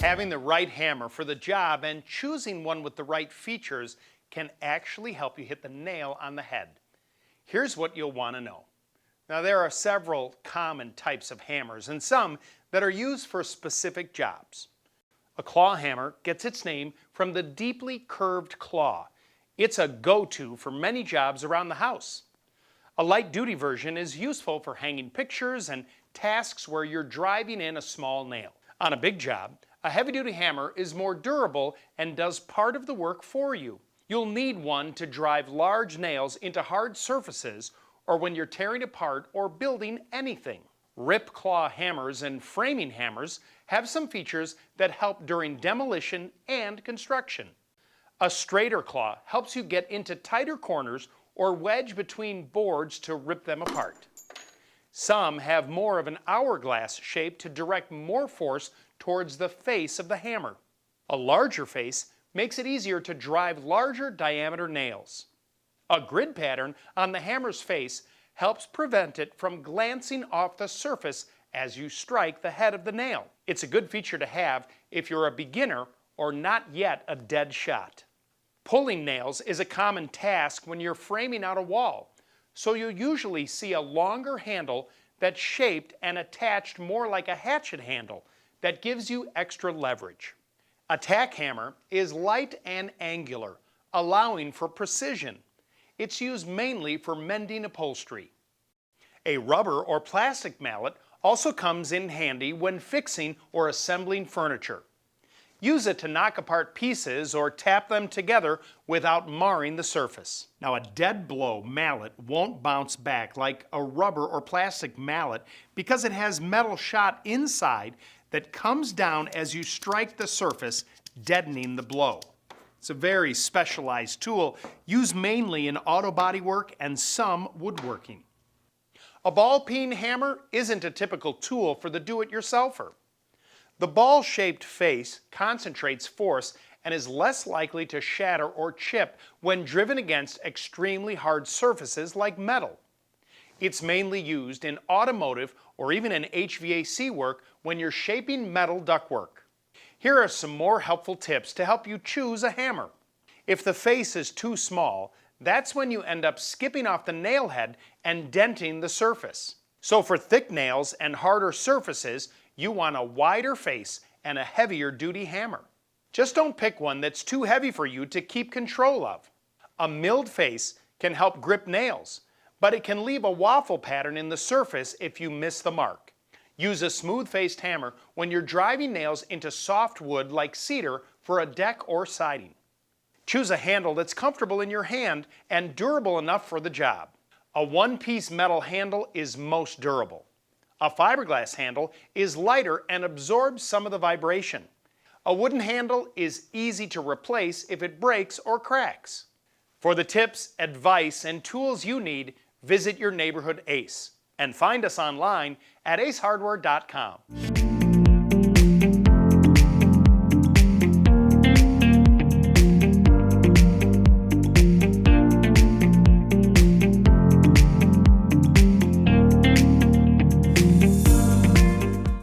Having the right hammer for the job and choosing one with the right features can actually help you hit the nail on the head. Here's what you'll want to know. Now, there are several common types of hammers and some that are used for specific jobs. A claw hammer gets its name from the deeply curved claw. It's a go-to for many jobs around the house. A light-duty version is useful for hanging pictures and tasks where you're driving in a small nail. On a big job, a heavy-duty hammer is more durable and does part of the work for you. You'll need one to drive large nails into hard surfaces or when you're tearing apart or building anything. Rip claw hammers and framing hammers have some features that help during demolition and construction. A straighter claw helps you get into tighter corners or wedge between boards to rip them apart. Some have more of an hourglass shape to direct more force towards the face of the hammer. A larger face makes it easier to drive larger diameter nails. A grid pattern on the hammer's face helps prevent it from glancing off the surface as you strike the head of the nail. It's a good feature to have if you're a beginner or not yet a dead shot. Pulling nails is a common task when you're framing out a wall, so you'll usually see a longer handle that's shaped and attached more like a hatchet handle that gives you extra leverage. A tack hammer is light and angular, allowing for precision. It's used mainly for mending upholstery. A rubber or plastic mallet also comes in handy when fixing or assembling furniture. Use it to knock apart pieces or tap them together without marring the surface. Now, a dead blow mallet won't bounce back like a rubber or plastic mallet because it has metal shot inside that comes down as you strike the surface, deadening the blow. It's a very specialized tool used mainly in auto body work and some woodworking. A ball-peen hammer isn't a typical tool for the do-it-yourselfer. The ball-shaped face concentrates force and is less likely to shatter or chip when driven against extremely hard surfaces like metal. It's mainly used in automotive or even in HVAC work when you're shaping metal ductwork. Here are some more helpful tips to help you choose a hammer. If the face is too small, that's when you end up skipping off the nail head and denting the surface. So for thick nails and harder surfaces, you want a wider face and a heavier duty hammer. Just don't pick one that's too heavy for you to keep control of. A milled face can help grip nails, but it can leave a waffle pattern in the surface if you miss the mark. Use a smooth-faced hammer when you're driving nails into soft wood like cedar for a deck or siding. Choose a handle that's comfortable in your hand and durable enough for the job. A one-piece metal handle is most durable. A fiberglass handle is lighter and absorbs some of the vibration. A wooden handle is easy to replace if it breaks or cracks. For the tips, advice, and tools you need, visit your neighborhood Ace and find us online at acehardware.com.